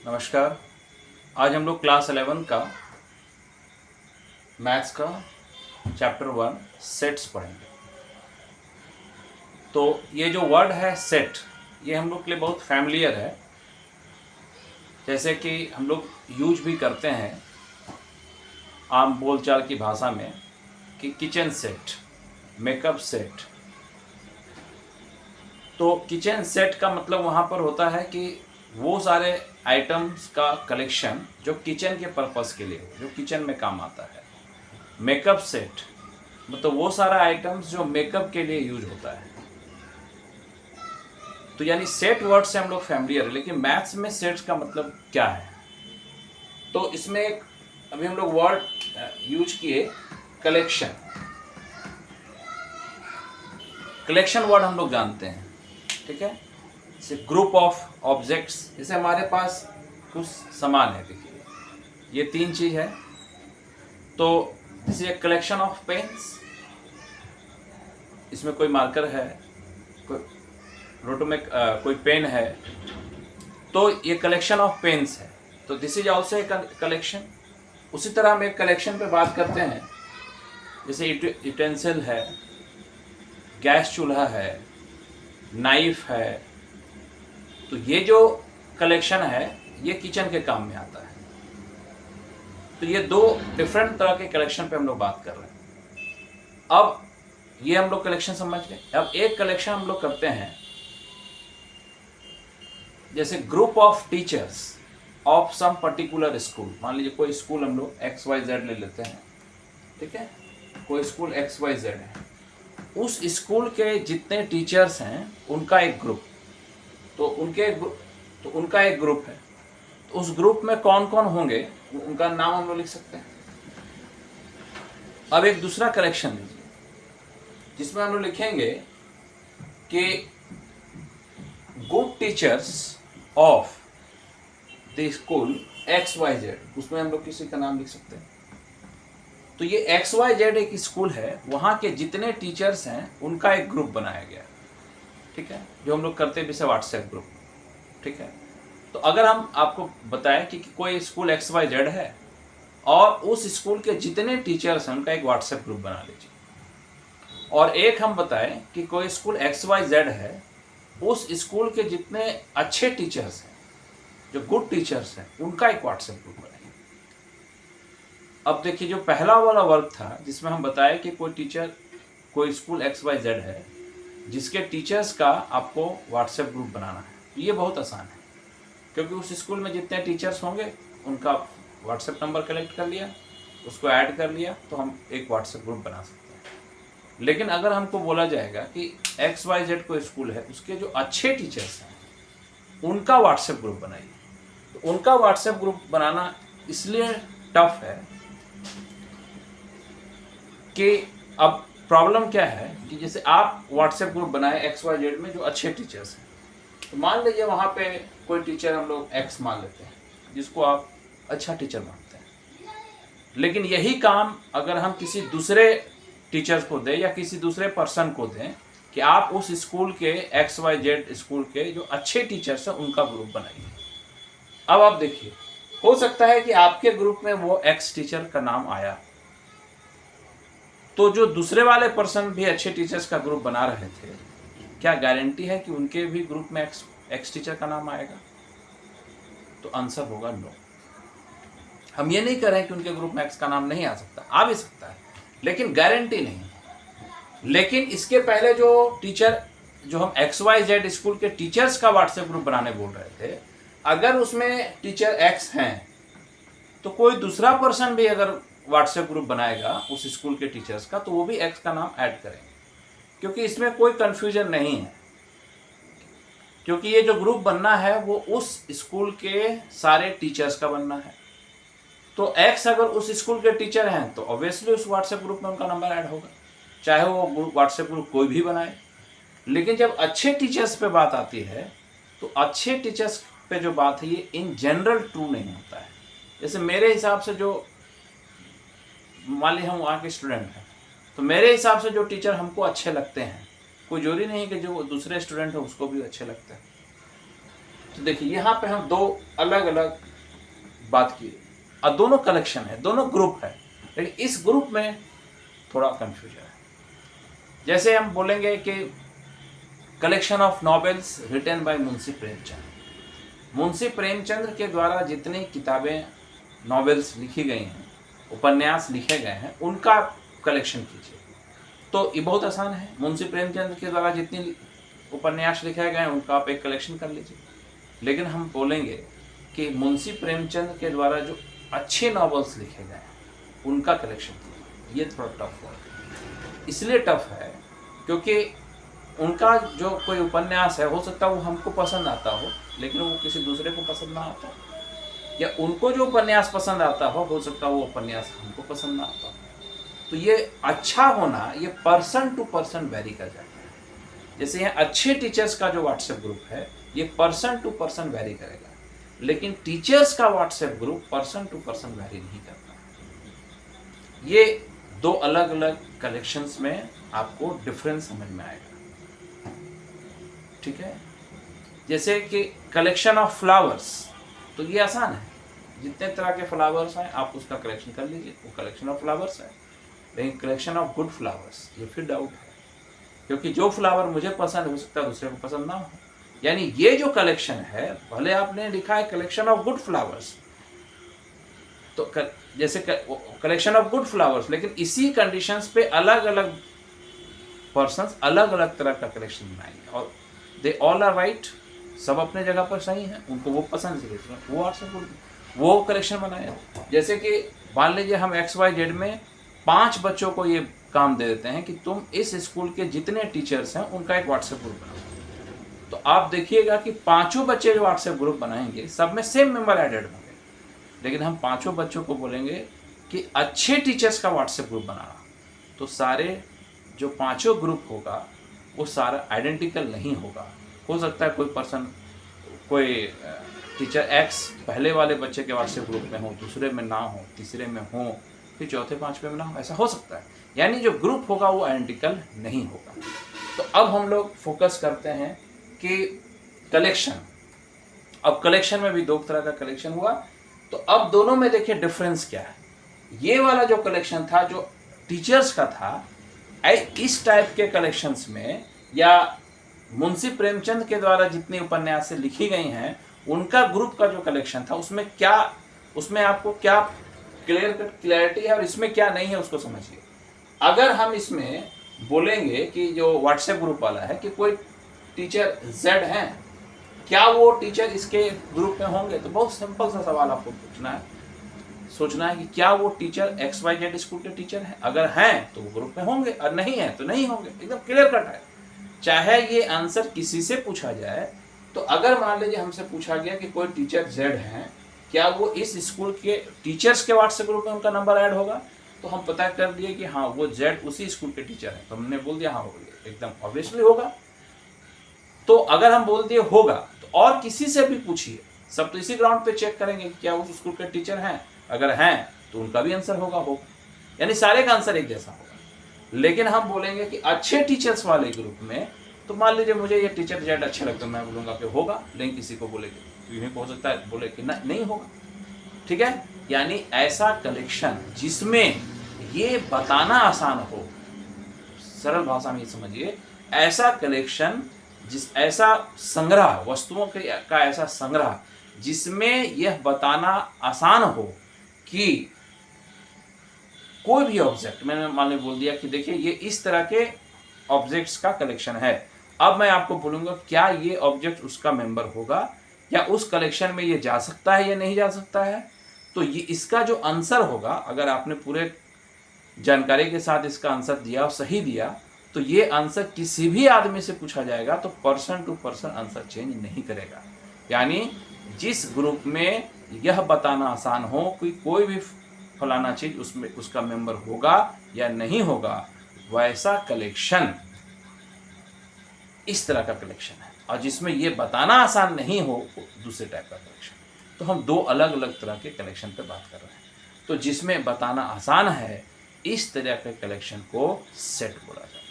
नमस्कार। आज हम लोग क्लास 11 का मैथ्स का चैप्टर 1 सेट्स पढ़ेंगे। तो ये जो वर्ड है सेट, ये हम लोग के लिए बहुत फैमिलियर है। जैसे कि हम लोग यूज भी करते हैं आम बोलचाल की भाषा में कि किचन सेट, मेकअप सेट। तो किचन सेट का मतलब वहाँ पर होता है कि वो सारे आइटम्स का कलेक्शन जो किचन के पर्पस के लिए, जो किचन में काम आता है। मेकअप सेट मतलब वो सारा आइटम्स जो मेकअप के लिए यूज होता है। तो यानी सेट वर्ड से हम लोग फैमिलियर है, लेकिन मैथ्स में सेट्स का मतलब क्या है। तो इसमें एक अभी हम लोग वर्ड यूज किए कलेक्शन। कलेक्शन वर्ड हम लोग जानते हैं, ठीक है। जैसे ग्रुप ऑफ ऑब्जेक्ट्स, जैसे हमारे पास कुछ सामान है, देखिए ये 3 चीज है। तो जैसे कलेक्शन ऑफ पेन्स, इसमें कोई मार्कर है, कोई रोटो में कोई पेन है, तो ये कलेक्शन ऑफ पेन्स है। तो this is also a collection. उसी तरह हम एक कलेक्शन पे बात करते हैं, जैसे यूटेंसिल है, गैस चूल्हा है, नाइफ है। तो ये जो कलेक्शन है ये किचन के काम में आता है। तो ये 2 डिफरेंट तरह के कलेक्शन पे हम लोग बात कर रहे हैं। अब ये हम लोग कलेक्शन समझ गए। अब एक कलेक्शन हम लोग करते हैं, जैसे group of teachers of some particular school. मान लीजिए कोई स्कूल हम लोग XYZ ले लेते हैं, ठीक है। कोई स्कूल XYZ है, उस स्कूल के जितने टीचर्स हैं उनका एक ग्रुप। तो उनका एक ग्रुप है। तो उस ग्रुप में कौन कौन होंगे उनका नाम हम लोग लिख सकते हैं। अब एक दूसरा कलेक्शन लीजिए, जिसमें हम लोग लिखेंगे कि good teachers of the school XYZ। उसमें हम लोग किसी का नाम लिख सकते हैं। तो ये XYZ एक स्कूल है, वहाँ के जितने टीचर्स हैं उनका एक ग्रुप बनाया गया, ठीक है, जो हम लोग करते हैं जैसे व्हाट्सएप ग्रुप, ठीक है। तो अगर हम आपको बताएं कि कोई स्कूल XYZ है और उस स्कूल के जितने टीचर्स हैं उनका एक व्हाट्सएप ग्रुप बना लीजिए। और एक हम बताएं कि कोई स्कूल XYZ है, उस स्कूल के जितने अच्छे टीचर्स हैं, जो गुड टीचर्स हैं, उनका एक व्हाट्सएप ग्रुप बनाइए। अब देखिए, जो पहला वाला वर्क था जिसमें हम बताएं कि कोई स्कूल XYZ है जिसके टीचर्स का आपको व्हाट्सएप ग्रुप बनाना है, ये बहुत आसान है, क्योंकि उस स्कूल में जितने टीचर्स होंगे उनका व्हाट्सएप नंबर कलेक्ट कर लिया, उसको ऐड कर लिया, तो हम एक व्हाट्सएप ग्रुप बना सकते हैं। लेकिन अगर हमको बोला जाएगा कि XYZ कोई स्कूल है, उसके जो अच्छे टीचर्स हैं उनका व्हाट्सएप ग्रुप बनाइए, तो उनका व्हाट्सएप ग्रुप बनाना इसलिए टफ है कि अब प्रॉब्लम क्या है कि जैसे आप व्हाट्सएप ग्रुप बनाए XYZ में जो अच्छे टीचर्स हैं, तो मान लीजिए वहाँ पे कोई टीचर हम लोग X मान लेते हैं, जिसको आप अच्छा टीचर मानते हैं। लेकिन यही काम अगर हम किसी दूसरे टीचर्स को दें या किसी दूसरे पर्सन को दें कि आप उस स्कूल के XYZ स्कूल के जो अच्छे टीचर्स हैं उनका ग्रुप बनाइए। अब आप देखिए, हो सकता है कि आपके ग्रुप में वो X टीचर का नाम आया, तो जो दूसरे वाले पर्सन भी अच्छे टीचर्स का ग्रुप बना रहे थे, क्या गारंटी है कि उनके भी ग्रुप में एक्स टीचर का नाम आएगा? तो आंसर होगा नो। हम ये नहीं कह रहे हैं कि उनके ग्रुप में एक्स का नाम नहीं आ सकता, आ भी सकता है, लेकिन गारंटी नहीं है। लेकिन इसके पहले जो हम XYZ स्कूल के टीचर्स का व्हाट्सएप ग्रुप बनाने बोल रहे थे, अगर उसमें टीचर एक्स हैं तो कोई दूसरा पर्सन भी अगर व्हाट्सएप ग्रुप बनाएगा उस स्कूल के टीचर्स का, तो वो भी एक्स का नाम ऐड करेंगे, क्योंकि इसमें कोई कंफ्यूजन नहीं है। क्योंकि ये जो ग्रुप बनना है वो उस स्कूल के सारे टीचर्स का बनना है। तो एक्स अगर उस स्कूल के टीचर हैं तो ऑब्वियसली उस व्हाट्सएप ग्रुप में उनका नंबर ऐड होगा, चाहे वो ग्रुप व्हाट्सएप ग्रुप कोई भी बनाए। लेकिन जब अच्छे टीचर्स पे बात आती है, तो अच्छे टीचर्स पे जो बात है ये इन जनरल ट्रू नहीं होता है। जैसे मेरे हिसाब से, जो मान लीजिए हम वहाँ के स्टूडेंट हैं, तो मेरे हिसाब से जो टीचर हमको अच्छे लगते हैं, कोई जरूरी नहीं कि जो दूसरे स्टूडेंट है उसको भी अच्छे लगते हैं। तो देखिए यहाँ पे हम दो अलग अलग बात की और दोनों कलेक्शन है, दोनों ग्रुप है, लेकिन इस ग्रुप में थोड़ा कंफ्यूजन है। जैसे हम बोलेंगे कि collection of novels written by Munshi Premchand, Munshi Premchand के द्वारा जितनी किताबें नॉवेल्स लिखी गई हैं, उपन्यास लिखे गए हैं, उनका कलेक्शन कीजिए। तो ये बहुत आसान है, मुंशी प्रेमचंद के द्वारा जितनी उपन्यास लिखे गए हैं उनका आप एक कलेक्शन कर लीजिए। लेकिन हम बोलेंगे कि मुंशी प्रेमचंद के द्वारा जो अच्छे नॉवेल्स लिखे गए हैं उनका कलेक्शन कीजिए। ये थोड़ा टफ है। इसलिए टफ है क्योंकि उनका जो कोई उपन्यास है, हो सकता है वो हमको पसंद आता हो लेकिन वो किसी दूसरे को पसंद ना आता, या उनको जो उपन्यास पसंद आता हो सकता है वो उपन्यास हमको पसंद ना आता हो। तो ये अच्छा होना ये पर्सन टू पर्सन वेरी कर जाता है। जैसे यहाँ अच्छे टीचर्स का जो व्हाट्सएप ग्रुप है ये पर्सन टू पर्सन वेरी करेगा, लेकिन टीचर्स का WhatsApp group person to person vary नहीं करता। ये दो अलग अलग कलेक्शंस में आपको डिफरेंस समझ में आएगा, ठीक है। जैसे कि कलेक्शन ऑफ फ्लावर्स, तो ये आसान है, जितने तरह के फ्लावर्स हैं आप उसका कलेक्शन कर लीजिए, वो कलेक्शन ऑफ फ्लावर्स है। लेकिन कलेक्शन ऑफ गुड फ्लावर्स ये फिर डाउट है, क्योंकि जो फ्लावर मुझे पसंद हो सकता है दूसरे को पसंद ना हो। यानी ये जो कलेक्शन है, भले आपने लिखा है कलेक्शन ऑफ गुड फ्लावर्स, तो जैसे कलेक्शन ऑफ गुड फ्लावर्स, लेकिन इसी कंडीशंस पे अलग अलग पर्सन्स अलग अलग तरह का कलेक्शन बनाएंगे और दे ऑल आर राइट, सब अपने जगह पर सही है, उनको वो पसंद है वो व्हाट्सएप वो कलेक्शन बनाए। जैसे कि मान लीजिए हम XYZ में 5 बच्चों को ये काम दे देते हैं कि तुम इस स्कूल के जितने टीचर्स हैं उनका एक व्हाट्सएप ग्रुप बनाओ। तो आप देखिएगा कि 5 बच्चे जो व्हाट्सएप ग्रुप बनाएंगे सब में सेम मेंबर एडेड होंगे, लेकिन हम 5 बच्चों को बोलेंगे कि अच्छे टीचर्स का व्हाट्सएप ग्रुप बनाना, तो सारे जो 5 ग्रुप होगा वो सारा आइडेंटिकल नहीं होगा। हो सकता है कोई पर्सन, कोई टीचर X पहले वाले बच्चे के व्हाट्सएप ग्रुप में हो, दूसरे में ना हो, तीसरे में हो, फिर चौथे 5वें में ना हो, ऐसा हो सकता है। यानी जो ग्रुप होगा वो आइडेंटिकल नहीं होगा। तो अब हम लोग फोकस करते हैं कि कलेक्शन, अब कलेक्शन में भी 2 तरह का कलेक्शन हुआ, तो अब दोनों में देखिए डिफरेंस क्या है। ये वाला जो कलेक्शन था जो टीचर्स का था, इस टाइप के कलेक्शंस में या मुंशी प्रेमचंद के द्वारा जितनी उपन्यास लिखी गई हैं उनका ग्रुप का जो कलेक्शन था उसमें आपको क्या क्लैरिटी है और इसमें क्या नहीं है उसको समझिए। अगर हम इसमें बोलेंगे कि जो व्हाट्सएप ग्रुप वाला है कि कोई टीचर Z हैं, क्या वो टीचर इसके ग्रुप में होंगे, तो बहुत सिंपल सा सवाल आपको सोचना है कि क्या वो टीचर XYZ स्कूल के टीचर हैं। अगर हैं तो वो ग्रुप में होंगे और नहीं है तो नहीं होंगे, एकदम क्लियर कट है। चाहे ये आंसर किसी से पूछा जाए, तो अगर मान लीजिए हमसे पूछा गया कि कोई टीचर Z हैं, क्या वो इस स्कूल के टीचर्स के व्हाट्सएप ग्रुप में उनका नंबर ऐड होगा, तो हम पता कर दिए कि हाँ वो Z उसी स्कूल के टीचर हैं, तो हमने बोल दिया हाँ होगा, एकदम ऑब्वियसली होगा। तो अगर हम बोल दिए होगा तो और किसी से भी पूछिए, सब तो इसी ग्राउंड पे चेक करेंगे कि क्या उस स्कूल के टीचर हैं, अगर हैं तो उनका भी आंसर होगा, यानी सारे का आंसर एक जैसा होगा। लेकिन हम बोलेंगे कि अच्छे टीचर्स वाले ग्रुप में, तो मान लीजिए मुझे ये टीचर Z अच्छे लगते हैं, मैं बोलूँगा कि होगा, लेकिन किसी को बोलेंगे यूँ हो सकता है बोले कि नहीं होगा, ठीक है। यानी ऐसा कलेक्शन जिसमें ये बताना आसान हो, सरल भाषा में समझिए, ऐसा कलेक्शन ऐसा संग्रह वस्तुओं का ऐसा संग्रह जिसमें यह बताना आसान हो कि कोई भी ऑब्जेक्ट, मैंने मान ली बोल दिया कि देखिए ये इस तरह के ऑब्जेक्ट्स का कलेक्शन है। अब मैं आपको बोलूंगा क्या ये ऑब्जेक्ट उसका मेंबर होगा या उस कलेक्शन में ये जा सकता है या नहीं जा सकता है। तो ये इसका जो आंसर होगा, अगर आपने पूरे जानकारी के साथ इसका आंसर दिया और सही दिया, तो ये आंसर किसी भी आदमी से पूछा जाएगा तो person to person answer change नहीं करेगा। यानी जिस ग्रुप में यह बताना आसान हो कि कोई भी फलाना चीज उसमें उसका मेंबर होगा या नहीं होगा, वैसा कलेक्शन इस तरह का कलेक्शन है। और जिसमें ये बताना आसान नहीं हो, दूसरे टाइप का कलेक्शन। तो हम 2 अलग अलग तरह के कलेक्शन पे बात कर रहे हैं। तो जिसमें बताना आसान है, इस तरह के कलेक्शन को सेट बोला जाता है।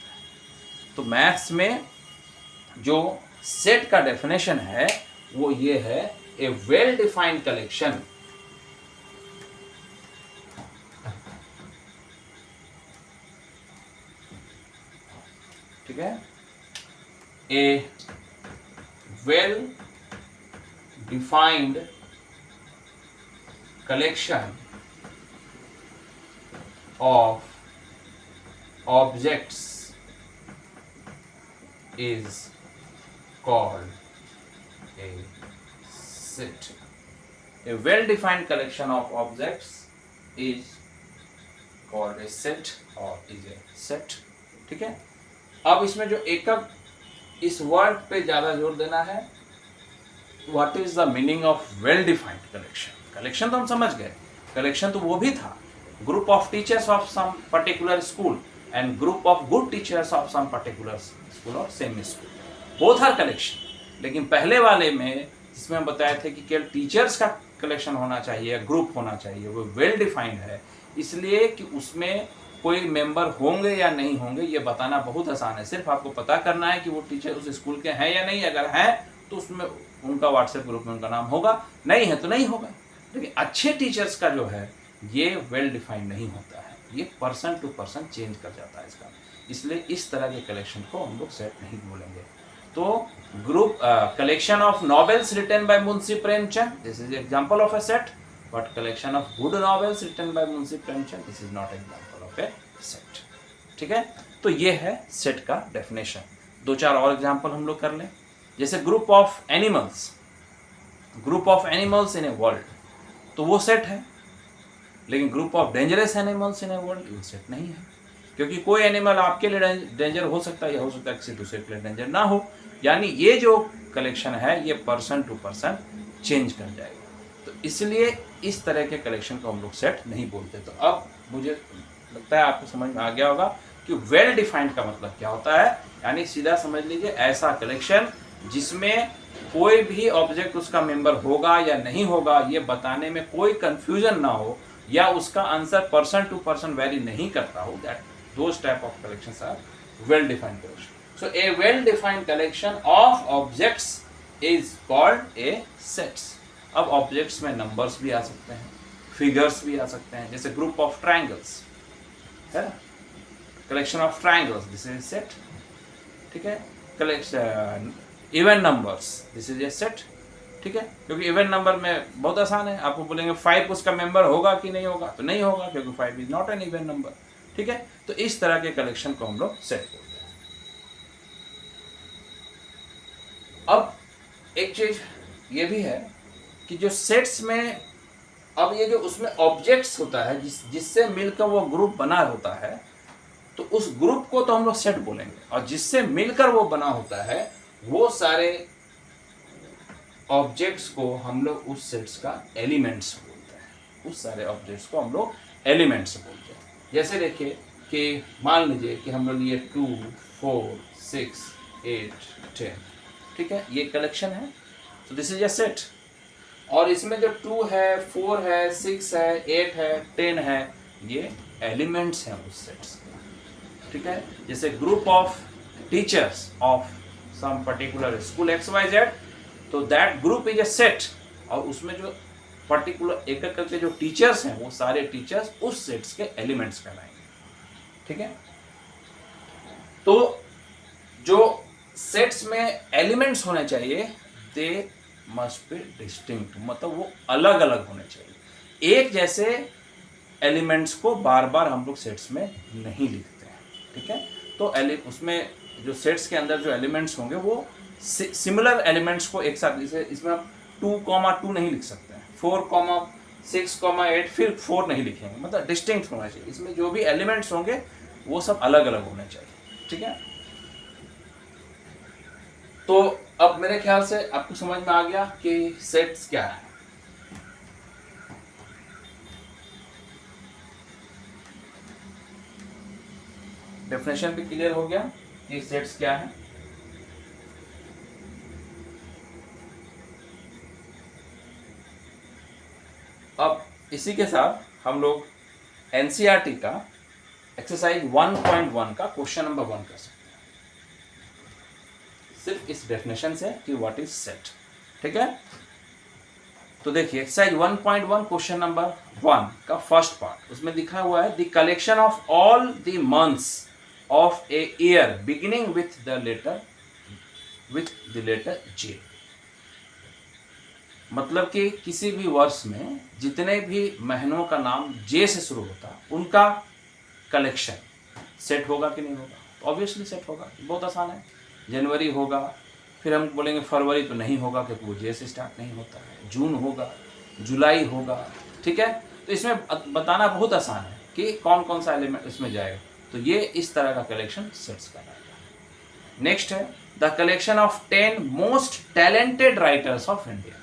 तो मैथ्स में जो सेट का डेफिनेशन है वो ये है ए वेल डिफाइंड कलेक्शन ठीक है, a well defined collection of objects is called a set. A well-defined collection of objects is called a set or is a set. ठीक है, अब इसमें जो एकक इस वर्ड पे ज्यादा जोर देना है, what is the meaning of well defined collection. Collection तो हम समझ गए, कलेक्शन तो वो भी था, group of teachers of some particular school and group of good teachers of some particular school or same school, both are collection। लेकिन पहले वाले में जिसमें हम बताए थे कि केवल टीचर्स का कलेक्शन होना चाहिए, ग्रुप होना चाहिए, वो वेल डिफाइंड है, इसलिए कि उसमें कोई मेंबर होंगे या नहीं होंगे ये बताना बहुत आसान है। सिर्फ आपको पता करना है कि वो टीचर उस स्कूल के हैं या नहीं, अगर हैं तो उसमें उनका व्हाट्सएप ग्रुप में उनका नाम होगा, नहीं है तो नहीं होगा। लेकिन अच्छे टीचर्स का जो है ये वेल डिफाइंड नहीं होता है, ये पर्सन टू पर्सन चेंज कर जाता है इसका, इसलिए इस तरह के कलेक्शन को हम लोग सेट नहीं बोलेंगे। तो group collection of novels written by Munshi Premchand, this is example of a set, but collection of good novels written by Munshi Premchand, this is not example of a set. ठीक है, तो ये है सेट का डेफिनेशन। दो चार और एग्जांपल हम लोग कर लें, जैसे group of animals, group of animals in a world, तो वो सेट है, लेकिन group of dangerous animals in a world वो सेट नहीं है, क्योंकि कोई एनिमल आपके लिए डेंजर हो सकता है या हो सकता है किसी दूसरे के लिए डेंजर ना हो। यानी ये जो कलेक्शन है ये पर्सन टू पर्सन चेंज कर जाएगा, तो इसलिए इस तरह के कलेक्शन को हम लोग सेट नहीं बोलते। तो अब मुझे लगता है आपको समझ में आ गया होगा कि वेल डिफाइंड का मतलब क्या होता है। यानी सीधा समझ लीजिए ऐसा कलेक्शन जिसमें कोई भी ऑब्जेक्ट उसका मेंबर होगा या नहीं होगा ये बताने में कोई कंफ्यूजन ना हो, या उसका answer person to person vary नहीं करता हो, that those type of collections are well defined collection. So a well defined collection of objects is called a sets. अब ऑब्जेक्ट्स में नंबर्स भी आ सकते हैं, फिगर्स भी आ सकते हैं, जैसे ग्रुप ऑफ ट्रायंगल्स है, collection of triangles, this is set. ठीक है, collection even numbers, this is a set. ठीक है, क्योंकि इवन नंबर में बहुत आसान है, आपको बोलेंगे 5 उसका मेंबर होगा कि नहीं होगा, तो नहीं होगा क्योंकि 5 is not an even number. ठीक है, तो इस तरह के कलेक्शन को हम लोग सेट बोलते हैं। अब एक चीज ये भी है कि जो सेट्स में अब ये जो उसमें ऑब्जेक्ट्स होता है जिससे मिलकर वो ग्रुप बना होता है, तो उस ग्रुप को तो हम लोग सेट बोलेंगे, और जिससे मिलकर वो बना होता है वो सारे ऑब्जेक्ट्स को हम लोग उस सेट्स का एलिमेंट्स बोलते हैं। उस सारे ऑब्जेक्ट्स को हम लोग एलिमेंट्स बोलते हैं। जैसे देखिए कि मान लीजिए कि हम लोग ये 2, 4, 6, 8, 10, ठीक है, ये कलेक्शन है, तो दिस इज अ सेट। और इसमें जो 2 है, 4 है, 6 है, 8 है, 10 है, ये एलिमेंट्स हैं उस सेट्स के। ठीक है, जैसे group of teachers of some particular school XYZ, तो that group is a set, और उसमें जो पर्टिकुलर एक एक करके जो टीचर्स हैं वो सारे टीचर्स उस सेट्स के एलिमेंट्स कहलाएंगे। ठीक है, तो जो सेट्स में एलिमेंट्स होने चाहिए दे मस्ट बी डिस्टिंक्ट, मतलब वो अलग अलग होने चाहिए। एक जैसे एलिमेंट्स को बार बार हम लोग सेट्स में नहीं लिखते हैं। ठीक है, तो उसमें जो सेट्स के अंदर जो एलिमेंट्स होंगे वो सिमिलर एलिमेंट्स को एक साथ, जैसे इसमें हम 2,2 नहीं लिख सकते हैं, 4,6,8 फिर 4 नहीं लिखेंगे, मतलब डिस्टिंक्ट होना चाहिए। इसमें जो भी एलिमेंट्स होंगे वो सब अलग अलग होने चाहिए। ठीक है, तो अब मेरे ख्याल से आपको समझ में आ गया कि सेट्स क्या है। डेफिनेशन भी क्लियर हो गया कि सेट्स क्या है। अब इसी के साथ हम लोग एनसीईआरटी का एक्सरसाइज 1.1 का क्वेश्चन नंबर 1 कर सकते हैं, सिर्फ इस डेफिनेशन से कि व्हाट इज सेट। ठीक है। तो देखिए एक्सरसाइज 1.1 क्वेश्चन नंबर 1 का फर्स्ट पार्ट, उसमें लिखा हुआ है the collection of all the months of a year beginning with the letter J. मतलब कि किसी भी वर्ष में जितने भी महीनों का नाम जे से शुरू होता है उनका कलेक्शन सेट होगा कि नहीं होगा? तो ऑब्वियसली सेट होगा, बहुत आसान है। जनवरी होगा, फिर हम बोलेंगे फरवरी तो नहीं होगा क्योंकि वो जे से स्टार्ट नहीं होता है, जून होगा, जुलाई होगा, ठीक है। तो इसमें बताना बहुत आसान है कि कौन कौन सा एलिमेंट इसमें जाएगा। तो ये इस तरह का कलेक्शन सेट्स कराएगा। नेक्स्ट है the collection of 10 most talented writers of India.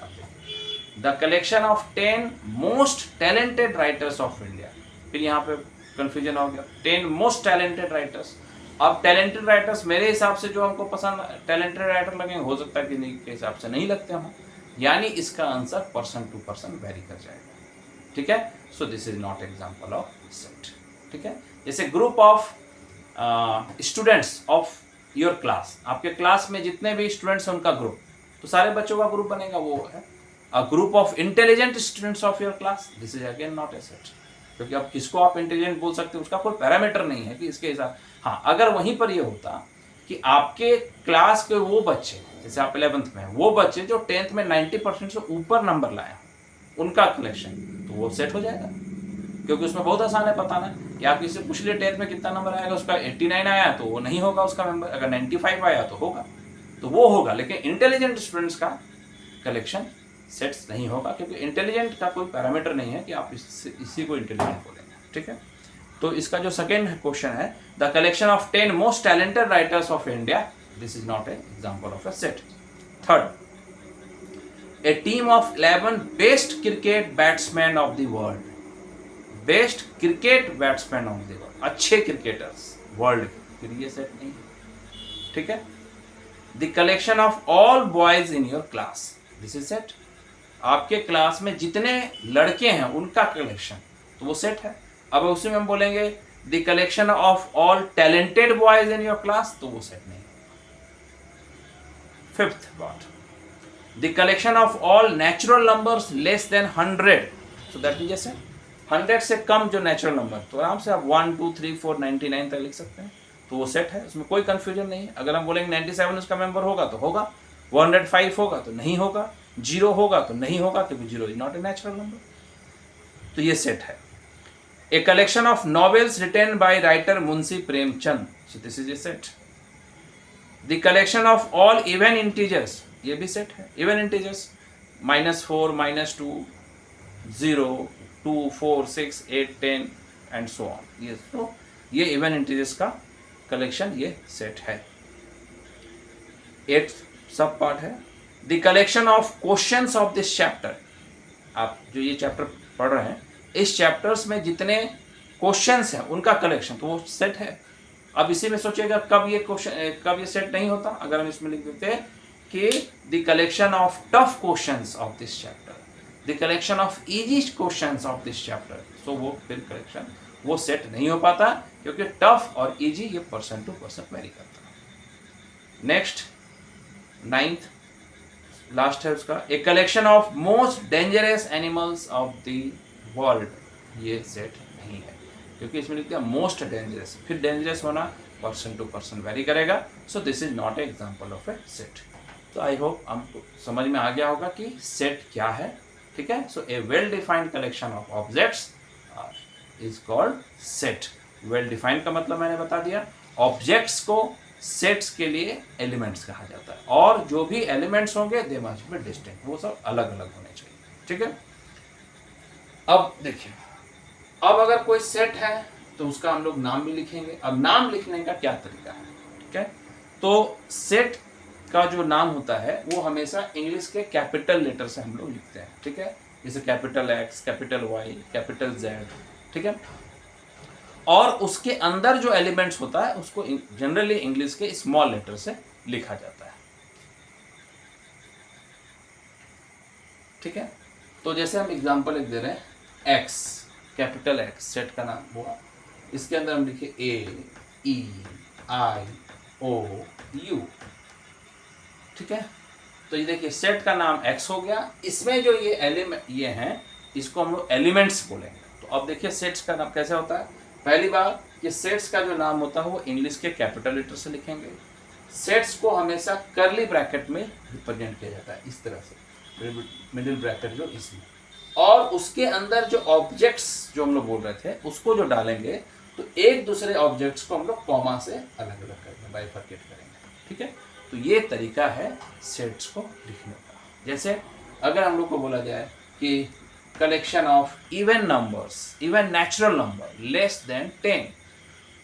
The collection of 10 most talented writers of India. फिर यहाँ पे कंफ्यूजन हो गया, 10 मोस्ट टैलेंटेड राइटर्स। अब टैलेंटेड राइटर्स मेरे हिसाब से जो हमको पसंद टैलेंटेड राइटर लगेंगे, हो सकता है कि नहीं के हिसाब से नहीं लगते हों, यानी इसका answer person to person vary कर जाएगा, ठीक है। So this is not example of set, ठीक है। जैसे group of students of your class, आपके क्लास में जितने भी स्टूडेंट्स हैं उनका ग्रुप, तो सारे बच्चों का ग्रुप बनेगा, वो है a group of intelligent students of your class. This is again not a set, क्योंकि अब किसको आप इंटेलिजेंट बोल सकते हो उसका कोई पैरामीटर नहीं है कि इसके हिसाब। हाँ, अगर वहीं पर ये होता कि आपके क्लास के वो बच्चे, जैसे आप 11th में, वो बच्चे जो 10th में 90% से ऊपर नंबर लाए उनका कलेक्शन, तो वो सेट हो जाएगा, क्योंकि उसमें बहुत आसान है बताना कि आप किसी पूछ लिए 10th में कितना नंबर आएगा, उसका 89 आया तो वो नहीं होगा उसका नंबर, अगर 95 आया तो होगा, तो वो होगा। लेकिन इंटेलिजेंट स्टूडेंट्स का कलेक्शन सेट्स नहीं होगा, क्योंकि इंटेलिजेंट का कोई पैरामीटर नहीं है कि आप इसी को इंटेलिजेंट बोलेंगे, ठीक है। तो इसका जो सेकेंड क्वेश्चन है the collection of 10 most talented writers of India, this is not a example of a set. Third, A team of 11 best cricket batsman of the world. Best cricket batsman of the world, अच्छे cricketers world के, फिर ये set नहीं है, ठीक है। The collection of all boys in your class, this is set. आपके class में जितने लड़के हैं उनका कलेक्शन, तो वो सेट है। अब उसी में हम बोलेंगे the collection of all talented boys in your class, तो वो सेट नहीं। Fifth part, the collection of all natural numbers less than 100, so that is a set. 100 से कम जो नेचुरल नंबर, तो आराम से आप 1 2 3 4 99 तक लिख सकते हैं, तो वो सेट है, उसमें कोई कंफ्यूजन नहीं है। अगर हम बोलेंगे 97 उसका मेंबर होगा तो होगा, 105 होगा तो नहीं होगा, 0 होगा तो नहीं होगा, क्योंकि 0 is not a natural number, तो ये सेट है। A collection of novels written by writer Munshi Premchand, so this is a set. The collection of all even integers, ये भी सेट है। Even integers -4 -2 0 2 4 6 8 10 and so on, ये इवन इंटीजर्स का collection, ये set है। 8th सब पार्ट है the collection of questions of this chapter. आप जो ये चैप्टर पढ़ रहे हैं, इस चैप्टर्स में जितने क्वेश्चंस हैं उनका कलेक्शन, तो वो सेट है। अब इसी में सोचिएगा कब ये क्वेश्चन, कब ये सेट नहीं होता, अगर हम इसमें लिख देते हैं कि the collection of tough questions of this chapter, the collection of easy questions of this chapter, so वो फिर कलेक्शन वो सेट नहीं हो पाता, क्योंकि टफ और इजी ये पर्सन टू पर्सन वेरी करता है। नेक्स्ट 9th लास्ट है उसका, a collection of most dangerous animals of the world, ये सेट नहीं है, क्योंकि इसमें लिखते हैं मोस्ट डेंजरस, फिर डेंजरस होना पर्सन टू पर्सन वेरी करेगा, so this is not a example of a set. तो आई होप हमको समझ में आ गया होगा कि सेट क्या है, ठीक है। So a well defined collection of objects is called set. Well defined का मतलब मैंने बता दिया, ऑब्जेक्ट्स को सेट्स के लिए एलिमेंट्स कहा जाता है, और जो भी एलिमेंट्स होंगे दे मस्ट बी डिस्टिंक्ट, वो सब अलग अलग होने चाहिए, ठीक है। अब देखिए, अब अगर कोई सेट है तो उसका हम लोग नाम भी लिखेंगे। अब नाम लिखने का क्या तरीका है, ठीक है। तो सेट का जो नाम होता है वो हमेशा इंग्लिश के कैपिटल लेटर से हम लोग लिखते हैं, ठीक है। जैसे capital X, capital Y, capital Z, ठीक है। और उसके अंदर जो एलिमेंट्स होता है उसको जनरली इंग्लिश के स्मॉल लेटर से लिखा जाता है, ठीक है। तो जैसे हम एग्जांपल लिख दे रहे हैं, X, कैपिटल X सेट का नाम हुआ, इसके अंदर हम लिखे A E I O U, ठीक है। तो ये देखिए सेट का नाम x हो गया, इसमें जो ये एलिमेंट ये हैं इसको हम लोग एलिमेंट्स बोलेंगे। तो अब देखिए सेट्स का नाम कैसे होता है। पहली बात ये सेट्स का जो नाम होता है वो इंग्लिश के कैपिटल लेटर से लिखेंगे। सेट्स को हमेशा करली ब्रैकेट में रिप्रेजेंट किया जाता है इस तरह से, मिडिल ब्रैकेट जो इसमें, और उसके अंदर जो ऑब्जेक्ट्स जो हम लोग बोल रहे थे उसको जो डालेंगे तो एक दूसरे ऑब्जेक्ट्स को हम लोग कॉमा से अलग अलग करेंगे, बाइफरकेट करेंगे। ठीक है, तो ये तरीका है सेट्स को लिखने का। जैसे अगर हम लोग को बोला जाए कि collection of even numbers, even natural number less than 10,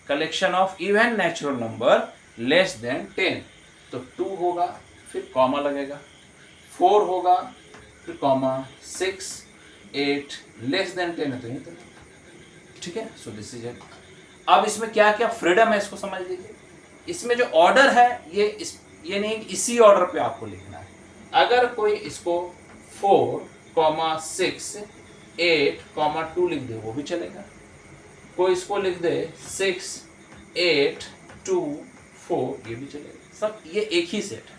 collection of even natural number less than 10, तो 2 होगा फिर कॉमा लगेगा, 4 होगा फिर कॉमा, 6 8 लेस देन 10 है तो यही तो। ठीक है, सो दिस इज इट। अब इसमें क्या क्या फ्रीडम है इसको समझ लीजिए। इसमें जो ऑर्डर है ये नहीं इसी ऑर्डर पे आपको लिखना है। अगर कोई इसको 4, 6, 8, 2 लिख दे वो भी चलेगा। कोई इसको लिख दे 6, 8, 2, 4 ये भी चलेगा। सब ये एक ही सेट है।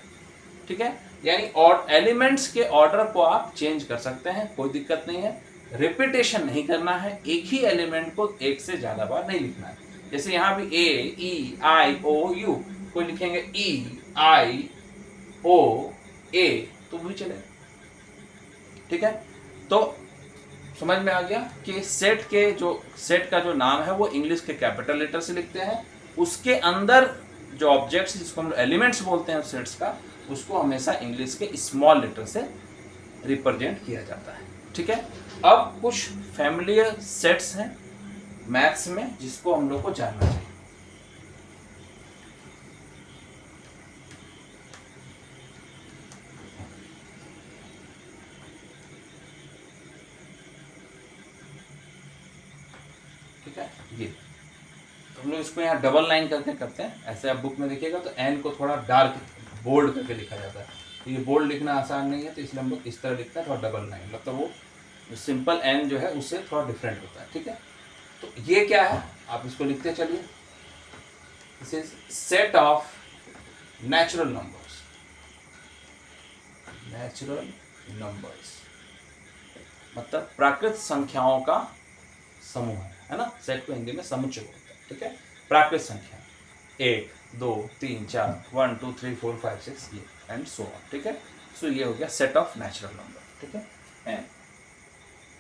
ठीक है, यानी और एलिमेंट्स के ऑर्डर को आप चेंज कर सकते हैं, कोई दिक्कत नहीं है। रिपीटेशन नहीं करना है, एक ही एलिमेंट को एक से ज्यादा बार नहीं लिखना है। जैसे यहाँ भी ए, ई, आई, ओ, यू, कोई लिखेंगे ई, आई, ओ, ए तो भी चलेगा। ठीक है, तो समझ में आ गया कि सेट का जो नाम है वो इंग्लिश के कैपिटल लेटर से लिखते हैं। उसके अंदर जो ऑब्जेक्ट्स जिसको हम एलिमेंट्स बोलते हैं सेट्स का, उसको हमेशा इंग्लिश के स्मॉल लेटर से रिप्रेजेंट किया जाता है। ठीक है, अब कुछ फैमिलियर सेट्स हैं मैथ्स में जिसको हम लोग को जानना चाहिए। ठीक है, ये तो हम लोग इसको यहाँ डबल लाइन करके करते हैं। ऐसे आप बुक में देखिएगा तो एन को थोड़ा डार्क बोल्ड करके लिखा जाता है। तो ये बोल्ड लिखना आसान नहीं है तो इसलिए हम लोग इस तरह लिखते हैं, थोड़ा डबल लाइन, मतलब वो सिंपल एन जो है उससे थोड़ा डिफरेंट होता है। ठीक है, तो ये क्या है आप इसको लिखते चलिए। This is set of natural numbers, natural numbers मतलब प्राकृत संख्याओं का समूह है ना। सेट को हिंदी में समुच्चय बोलते हैं। ठीक है, प्राकृत संख्या 1 2 3 4 1 2 3 4 5 6 ये एंड सो ऑन। ठीक है, सो ये हो गया सेट ऑफ नेचुरल नंबर। ठीक है, एंड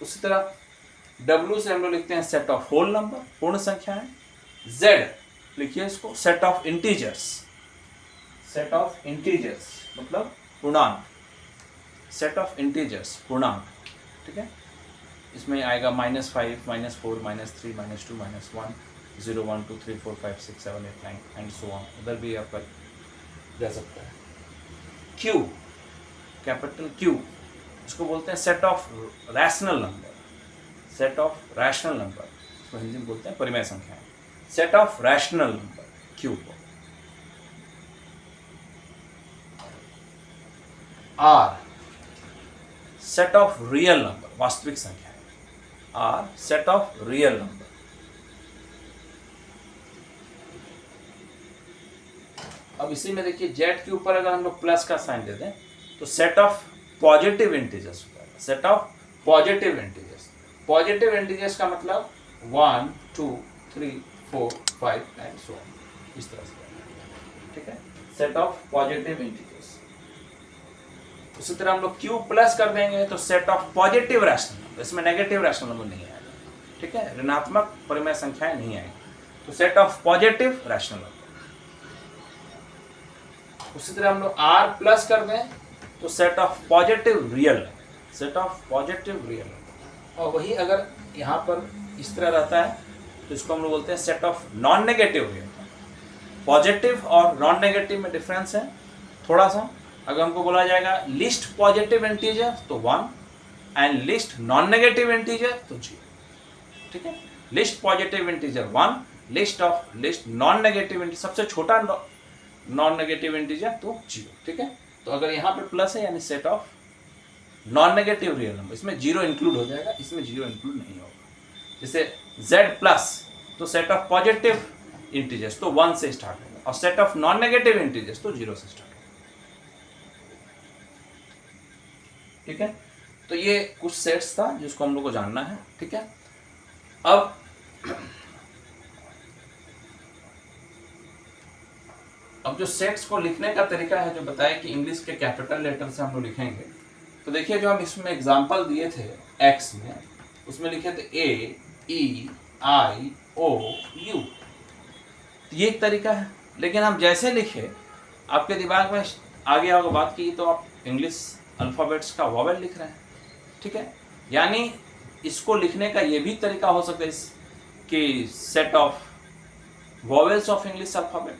उसी तरह W से हम लोग लिखते हैं सेट ऑफ होल नंबर, पूर्ण संख्याएं। Z लिखिए इसको set of integers, set of integers मतलब पूर्णांक, सेट ऑफ इंटीजर्स पूर्णांक। ठीक है, इसमें आएगा -5 -4 -3 -2 -1 0 1 2 3 4 5 6 7 8 9 एंड सो ऑन। उधर भी आपका जा सकता है। Q, कैपिटल Q, इसको बोलते हैं set of rational number, set of rational number, इसको हिंदी में बोलते हैं परिमेय संख्याएं। Set of rational number Q को। R, set of real number, वास्तविक संख्याएं। R, set of real number. अब इसी में देखिए Z के ऊपर अगर हम लोग प्लस का साइन दे दें तो सेट ऑफ पॉजिटिव इंटीजर्स हो जाएगा, set of positive integers. Positive integers का मतलब 1 2 3 4 5 एंड सो ऑन, इस तरह से। ठीक है, सेट ऑफ पॉजिटिव इंटीजर्स। उसी तरह हम लोग Q प्लस कर देंगे तो set of positive rational number, इसमें नेगेटिव रैशनल नंबर नहीं आएगा। ठीक है, ऋणात्मक परिमेय संख्याएं नहीं आएगी, तो set of positive rational number. उसी तरह हम लोग R प्लस कर दें तो set of positive real number, set of positive real number. और वही अगर यहाँ पर इस तरह रहता है तो इसको हम लोग बोलते हैं set of non negative real number. Positive और नॉन नेगेटिव में डिफरेंस है थोड़ा सा। अगर हमको बोला जाएगा लिस्ट पॉजिटिव इंटीजर तो 1 and list non negative integer तो 0। ठीक है, least positive integer 1, list non negative integer सबसे छोटा नॉन नेगेटिव इंटीजर तो 0। ठीक है, तो अगर यहाँ पे प्लस है यानी set of non negative real number, इसमें 0 इंक्लूड हो जाएगा, इसमें 0 इंक्लूड नहीं होगा। जैसे Z प्लस तो सेट ऑफ पॉजिटिव इंटीजर्स तो 1 से स्टार्ट होगा और set of non negative integers तो 0 से स्टार्ट होगा। ठीक है, तो ये कुछ सेट्स था जिसको हम लोग को जानना है। ठीक है, अब जो सेट्स को लिखने का तरीका है, जो बताया कि इंग्लिश के कैपिटल लेटर से हम लोग लिखेंगे, तो देखिए जो हम इसमें एग्जांपल दिए थे एक्स में, उसमें लिखे थे ए ई आई ओ यू, ये एक तरीका है। लेकिन हम जैसे लिखे, आपके दिमाग में आगे अगर बात की तो आप इंग्लिश अल्फ़ाबेट्स का वॉवेल लिख रहे हैं। ठीक है, यानी इसको लिखने का ये भी तरीका हो सकता है कि set of vowels of English alphabet,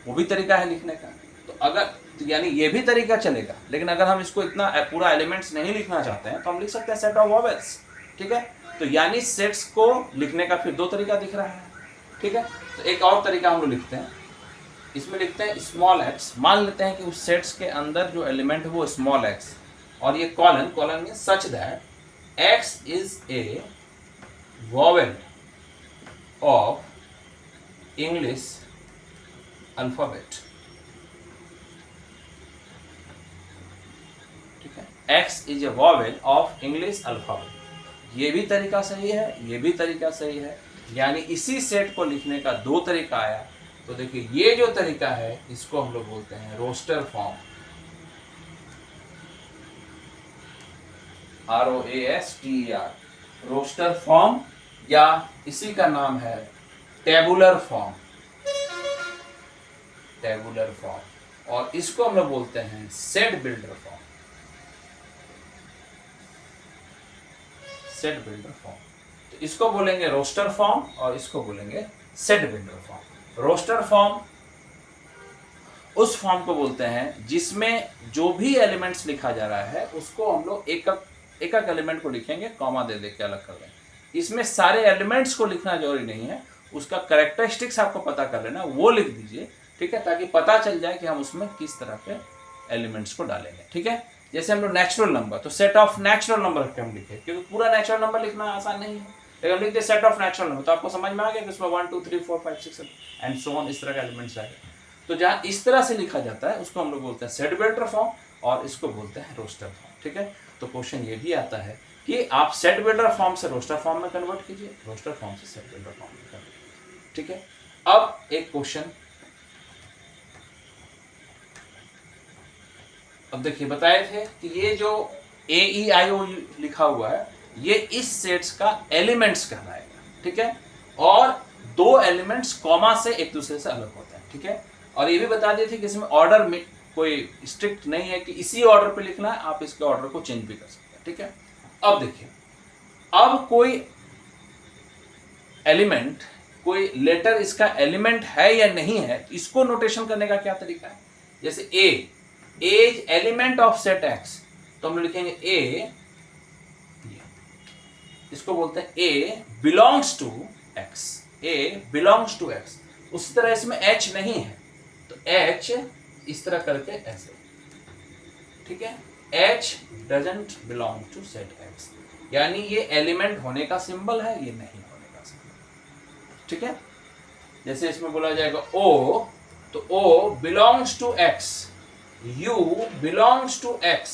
वो भी तरीका है लिखने का। तो अगर तो यानी ये भी तरीका चलेगा, लेकिन अगर हम इसको इतना पूरा एलिमेंट्स नहीं लिखना चाहते हैं तो हम लिख सकते हैं सेट ऑफ वॉवेल्स। ठीक है, तो यानी सेट्स को लिखने का फिर दो तरीका दिख रहा है। ठीक है, तो एक और तरीका हम लोग लिखते हैं, इसमें लिखते हैं स्मॉल एक्स। मान लेते हैं कि उस सेट्स के अंदर जो एलिमेंट है वो स्मॉल एक्स, और ये कॉलन में such that x is a vowel of English alphabet. ठीक है, x is a vowel of English alphabet. ये भी तरीका सही है, ये भी तरीका सही है, यानी इसी सेट को लिखने का दो तरीका आया। तो देखिए ये जो तरीका है इसको हम लोग बोलते हैं roster form, ROASTER, roster form, या इसी का नाम है टेबुलर फॉर्म, टेबुलर फॉर्म, और इसको हम लोग बोलते हैं set builder form, set builder form. तो इसको बोलेंगे रोस्टर फॉर्म और इसको बोलेंगे set builder form. Roster form उस फॉर्म को बोलते हैं जिसमें जो भी एलिमेंट्स लिखा जा रहा है उसको हम लोग एक एक एलिमेंट को लिखेंगे, कॉमा दे दे के अलग कर देंगे। इसमें सारे एलिमेंट्स को लिखना जरूरी नहीं है, उसका कैरेक्टरिस्टिक्स आपको पता कर लेना, वो लिख दीजिए। ठीक है, ताकि पता चल जाए कि हम उसमें किस तरह के एलिमेंट्स को डालेंगे। ठीक है, जैसे हम लोग नेचुरल नंबर, तो सेट ऑफ नेचुरल नंबर के हम लिखे, क्योंकि पूरा नेचुरल नंबर लिखना आसान नहीं है, लेकिन हम लिखते सेट ऑफ नेचुरल नंबर, तो आपको समझ में आ गया कि उसमें 1 2 3 4 5 6 एंड सो ऑन इस तरह के एलिमेंट्स आएंगे। तो जहाँ इस तरह से लिखा जाता है उसको हम लोग बोलते हैं सेट बिल्डर फॉर्म, और इसको बोलते हैं रोस्टर फॉर्म। ठीक है, तो क्वेश्चन ये भी आता है कि आप सेट बिल्डर फॉर्म से रोस्टर फॉर्म में कन्वर्ट कीजिए, रोस्टर फॉर्म से सेट बिल्डर फॉर्म में कन्वर्ट कीजिए। ठीक है, अब एक क्वेश्चन, अब देखिए बताए थे कि ये जो AEIO लिखा हुआ है ये इस सेट्स का एलिमेंट्स कहलाएगा। ठीक है, और दो एलिमेंट्स कॉमा से एक दूसरे से अलग होते हैं। ठीक है, और ये भी बता दिए थे कि इसमें ऑर्डर में कोई स्ट्रिक्ट नहीं है कि इसी ऑर्डर पे लिखना है, आप इसके ऑर्डर को चेंज भी कर सकते हैं। ठीक है, अब देखिए, अब कोई एलिमेंट, कोई लेटर इसका एलिमेंट है या नहीं है, इसको नोटेशन करने का क्या तरीका है। जैसे A is element of set X, तो हम लोग लिखेंगे ए, इसको बोलते हैं A belongs to X, A belongs to X. उस तरह इसमें एच नहीं है, तो एच इस तरह करके ऐसे। ठीक है, H doesn't belong to set X, यानी ये एलिमेंट होने का सिंबल है, ये नहीं होने का सिंबल। ठीक है, जैसे इसमें बोला जाएगा ओ, तो O belongs to X, U belongs to X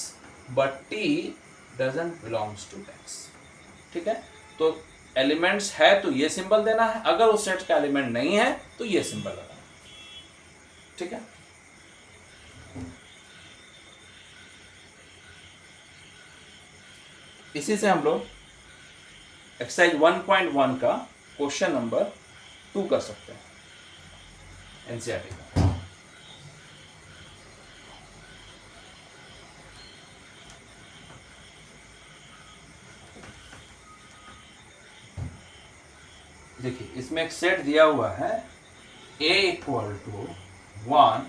but T doesn't belongs to X। ठीक है, तो एलिमेंट्स है तो ये सिंबल देना है, अगर उस सेट का एलिमेंट नहीं है तो ये सिंबल लगाना है। ठीक है, इसी से हम लोग एक्सरसाइज 1.1 का क्वेश्चन नंबर 2 कर सकते हैं एनसीईआरटी का। देखिए इसमें एक सेट दिया हुआ है A इक्वल टू 1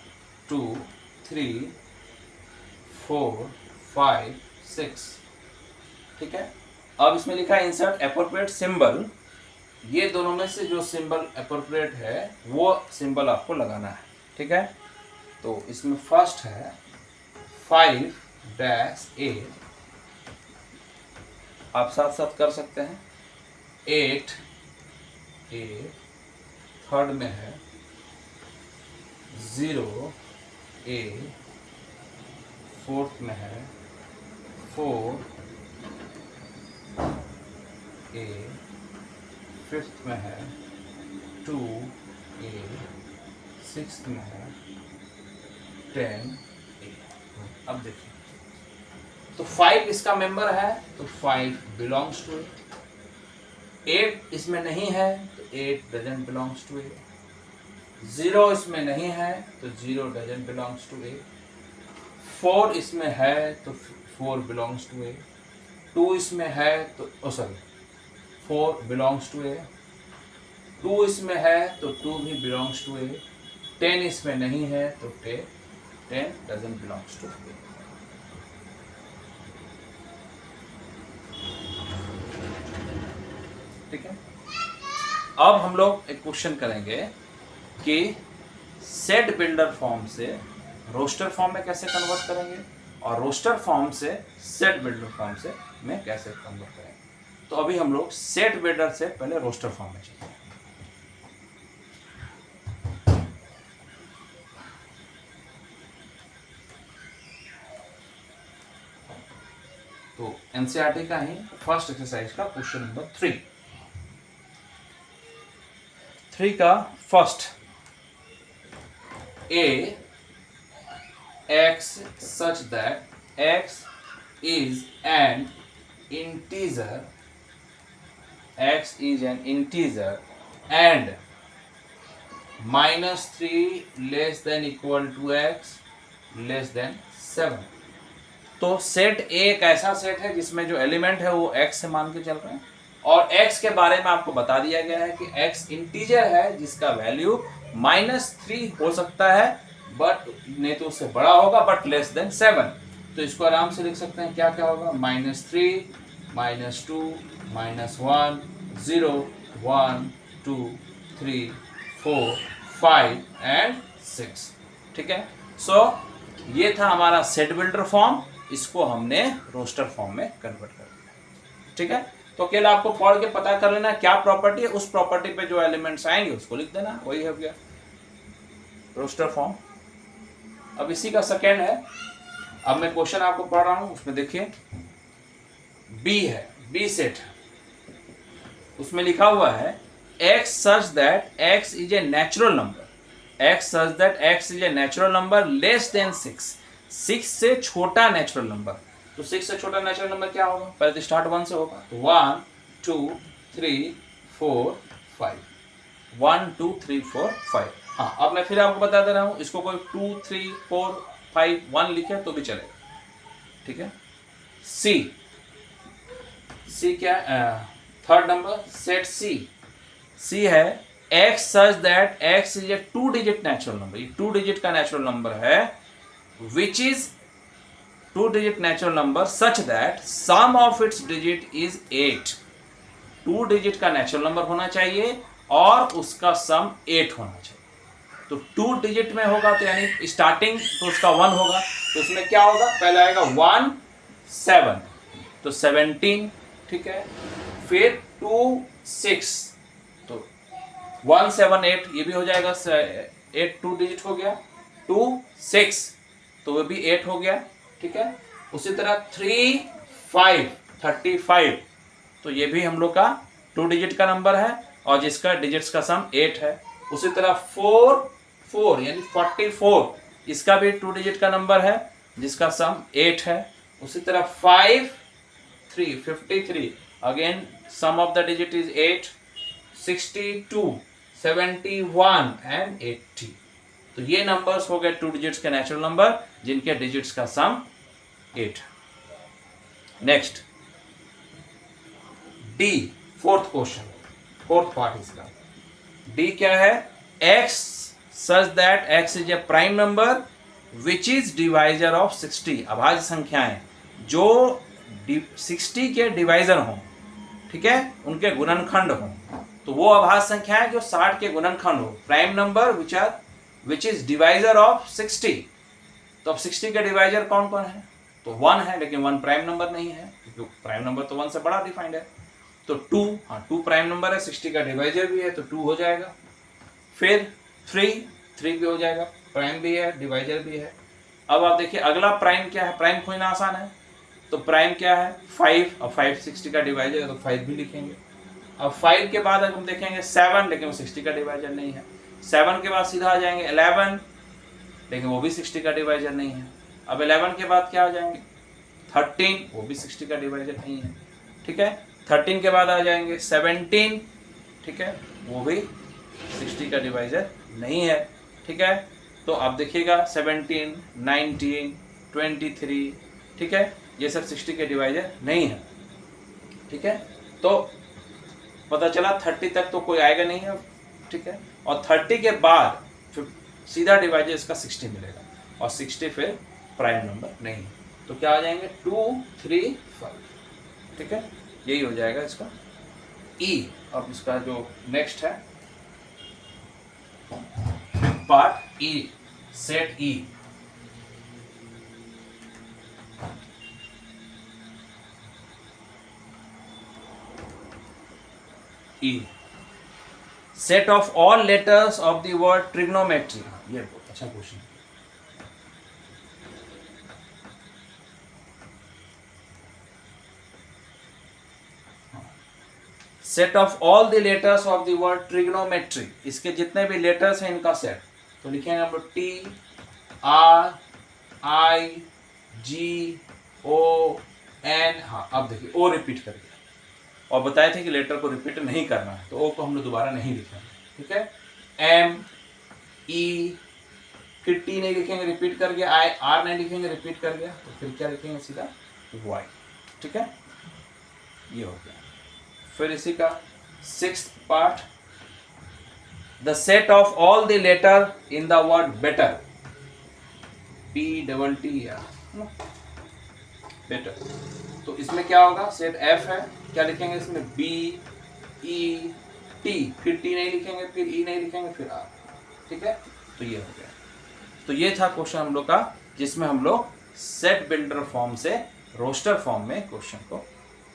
2 3 4 5 6। ठीक है, अब इसमें लिखा है इंसर्ट एप्रोप्रिएट सिंबल। ये दोनों में से जो सिंबल एप्रोप्रिएट है वो सिंबल आपको लगाना है। ठीक है, तो इसमें फर्स्ट है 5-8, आप साथ साथ कर सकते हैं। 8 A, थर्ड में है 0 A, फोर्थ में है 4 a, फिफ्थ में है 2 a, सिक्स्थ में है 10 a। अब देखिए, तो 5 इसका मेंबर है तो 5 बिलोंग्स टू ए। 8 इसमें नहीं है तो 8 डजंट बिलोंग्स टू ए। 0 इसमें नहीं है तो 0 डजंट बिलोंग्स टू ए। 4 इसमें है तो 4 बिलोंग्स टू ए। 2 इसमें है तो 4 बिलोंग्स टू ए। 2 इसमें है तो 2 भी बिलोंग्स टू ए। 10 इसमें नहीं है तो 10 डजंट बिलोंग्स टू ए। ठीक है, अब हम लोग एक क्वेश्चन करेंगे कि सेट बिल्डर फॉर्म से रोस्टर फॉर्म में कैसे कन्वर्ट करेंगे और रोस्टर फॉर्म से सेट बिल्डर फॉर्म से में कैसे कन्वर्ट करेंगे। तो अभी हम लोग सेट बिल्डर से पहले रोस्टर फॉर्म में चलते हैं। तो एनसीईआरटी का ही फर्स्ट एक्सरसाइज का क्वेश्चन नंबर 3 का first, a x such that x is an integer, x is an integer and -3 less than equal to x less than 7। तो सेट A एक ऐसा सेट है जिसमें जो एलिमेंट है वो x से मान के चल रहे हैं और x के बारे में आपको बता दिया गया है कि x इंटीजर है जिसका वैल्यू -3 हो सकता है बट नहीं तो उससे बड़ा होगा बट लेस देन 7। तो इसको आराम से लिख सकते हैं, क्या क्या होगा, -3 -2 -1 0 1 2 3 4 5 एंड 6। ठीक है, सो ये था हमारा सेट बिल्डर फॉर्म, इसको हमने रोस्टर फॉर्म में कन्वर्ट कर दिया। ठीक है, तो केवल आपको पढ़ के पता कर लेना क्या प्रॉपर्टी है, उस प्रॉपर्टी पे जो एलिमेंट्स आएंगे उसको लिख देना, वही हो गया रोस्टर फॉर्म। अब इसी का सेकेंड है, अब मैं क्वेश्चन आपको पढ़ रहा हूं, उसमें देखिए बी है, बी सेट है, उसमें लिखा हुआ है x such that x is a natural number, x such that x is a natural number less than 6, 6 से छोटा नेचुरल नंबर। तो 6 से छोटा नेचुरल नंबर क्या होगा, पहले तो स्टार्ट 1 से होगा, तो 1 2 3 4 5 1 2 3 4 5। हाँ, अब मैं फिर आपको बता दे रहा हूँ, इसको कोई 2 3 4 5 1 लिखे तो भी चलेगा। ठीक है, सी क्या, थर्ड नंबर सेट सी है x such that x is a 2 digit natural number, ये 2 डिजिट का नेचुरल नंबर है, which is 2 digit natural number such that sum of its digit is 8। 2 digit का नेचुरल नंबर होना चाहिए और उसका सम 8 होना चाहिए। तो 2 डिजिट में होगा तो यानी स्टार्टिंग तो उसका 1 होगा, तो उसमें क्या होगा, पहले आएगा 1 7 तो 17। ठीक है, फिर 2 6 तो 1 7 8 ये भी हो जाएगा, 8 2 डिजिट हो गया, 2 6 तो वो भी 8 हो गया। ठीक है, उसी तरह 3 5 35 तो ये भी हम लोग का 2 डिजिट का नंबर है और जिसका डिजिट्स का सम 8 है। उसी तरह 4 4 यानी 44 इसका भी 2 डिजिट का नंबर है जिसका सम 8 है। उसी तरह 5 3 53 again sum of the digit is 8, 62 71 and 80। तो ये नंबर्स हो गए 2 डिजिट्स के नेचुरल नंबर जिनके डिजिट्स का सम 8। Next D, fourth question, fourth part इसका। डी क्या है, x such that x is a prime number which is divisor of 60। अभाज्य संख्याएं जो 60 के डिवाइजर हों, ठीक है, उनके गुणनखंड हों, तो वो अभाज्य संख्याएं जो 60 के गुणनखंड हो, prime number which is divisor of 60। तो अब 60 के डिवाइजर कौन कौन है, तो 1 है, लेकिन 1 प्राइम नंबर नहीं है क्योंकि प्राइम नंबर तो 1 से बड़ा डिफाइंड है। तो 2, हाँ 2 प्राइम नंबर है, 60 का डिवाइजर भी है तो 2 हो जाएगा। फिर 3 भी हो जाएगा, प्राइम भी है डिवाइजर भी है। अब आप देखिए अगला प्राइम क्या है, प्राइम खोजना आसान है, तो प्राइम क्या है 5, अब 5 60 का डिवाइजर है तो 5 भी लिखेंगे। अब 5 के बाद अगर हम देखेंगे 7, लेकिन वो 60 का डिवाइजर नहीं है। 7 के बाद सीधा आ जाएंगे 11, लेकिन वो भी 60 का डिवाइजर नहीं है। अब 11 के बाद क्या आ जाएंगे 13, वो भी 60 का डिवाइजर नहीं है। ठीक है, 13 के बाद आ जाएंगे 17, ठीक है, वो भी 60 का डिवाइजर नहीं है। ठीक है, तो आप देखिएगा 17, 19, 23, ठीक है, ये सब 60 के डिवाइजर नहीं है। ठीक है, तो पता चला 30 तक तो कोई आएगा नहीं है। ठीक है, और 30 के बाद फिर सीधा डिवाइजर इसका 60 मिलेगा, और 60 फिर प्राइम नंबर नहीं है। तो क्या आ जाएंगे 2, 3, 5। ठीक है, यही हो जाएगा इसका ई। अब इसका जो नेक्स्ट है part E, set E. E, set of all letters of the word trigonometry. ये बहुत अच्छा क्वेश्चन है। Set of all the letters of the word trigonometry, इसके जितने भी लेटर्स हैं इनका सेट। तो लिखेंगे हम लोग T, R, I, G, O, N. हाँ, अब देखिए ओ रिपीट कर दिया, और बताए थे कि लेटर को रिपीट नहीं करना है, तो ओ को हम लोग दोबारा नहीं लिखेंगे। ठीक है, एम, ई, फिर टी नहीं लिखेंगे रिपीट कर गया, आई, आर नहीं लिखेंगे रिपीट कर गया, तो फिर क्या लिखेंगे सीधा वाई। ठीक है, ये हो गया। फिर इसी का 6th part, the set of all the letter in the word better, BTT या बेटर। तो इसमें क्या होगा, सेट F है, क्या लिखेंगे इसमें B, E, T, फिर T नहीं लिखेंगे, फिर E नहीं लिखेंगे, फिर R। ठीक है, तो ये हो गया। तो ये था क्वेश्चन हम लोग का, जिसमें हम लोग सेट बिल्डर फॉर्म से रोस्टर फॉर्म में क्वेश्चन को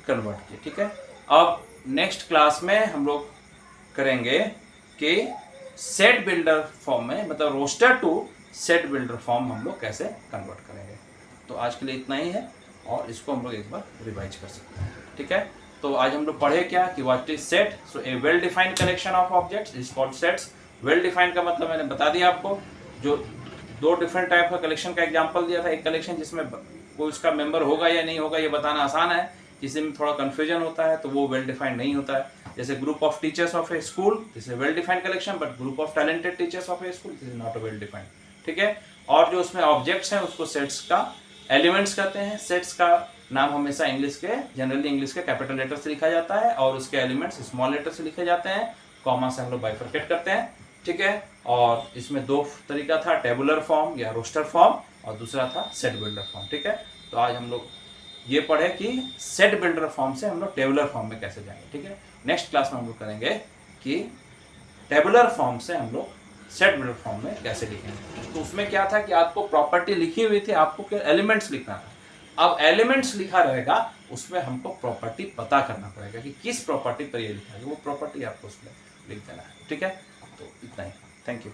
कन्वर्ट किए। ठीक है, अब नेक्स्ट क्लास में हम लोग करेंगे कि सेट बिल्डर फॉर्म में, मतलब roster to set builder form हम लोग कैसे कन्वर्ट करेंगे। तो आज के लिए इतना ही है, और इसको हम लोग एक बार रिवाइज कर सकते हैं। ठीक है, तो आज हम लोग पढ़े क्या कि what is set. So a well defined collection of objects is called sets. Well defined का मतलब मैंने बता दिया आपको, जो 2 डिफरेंट टाइप का कलेक्शन का एग्जांपल दिया था। एक कलेक्शन जिसमें कोई उसका मेंबर होगा या नहीं होगा ये बताना आसान है, जिसमें थोड़ा कन्फ्यूजन होता है तो वो वेल डिफाइंड नहीं होता है। जैसे group of teachers of A school, this is well defined collection, but group of talented teachers of A school, this is not a well defined. ठीक है, और जो उसमें ऑब्जेक्ट्स हैं उसको सेट्स का एलिमेंट्स कहते हैं। सेट्स का नाम हमेशा इंग्लिश के, जनरली इंग्लिश के कैपिटल लेटर से लिखा जाता है, और उसके एलिमेंट्स स्मॉल लेटर से लिखे जाते हैं, कॉमा से हम लोग बाइफरकेट करते हैं। ठीक है, और इसमें 2 तरीका था, टेबुलर फॉर्म या रोस्टर फॉर्म, और दूसरा था सेट बिल्डर फॉर्म। ठीक है, तो आज हम लोग ये पढ़े कि सेट बिल्डर फॉर्म से हम लोग टेबुलर फॉर्म में कैसे जाएंगे। ठीक है, नेक्स्ट क्लास में हम लोग करेंगे कि टेबुलर फॉर्म से हम लोग सेट बिल्डर फॉर्म में कैसे लिखेंगे। तो उसमें क्या था कि आपको प्रॉपर्टी लिखी हुई थी, आपको क्या एलिमेंट्स लिखना था। अब एलिमेंट्स लिखा रहेगा, उसमें हमको प्रॉपर्टी पता करना पड़ेगा कि किस प्रॉपर्टी पर ये लिखा है, वो प्रॉपर्टी आपको उसमें लिख देना है। ठीक है, तो इतना ही, थैंक यू।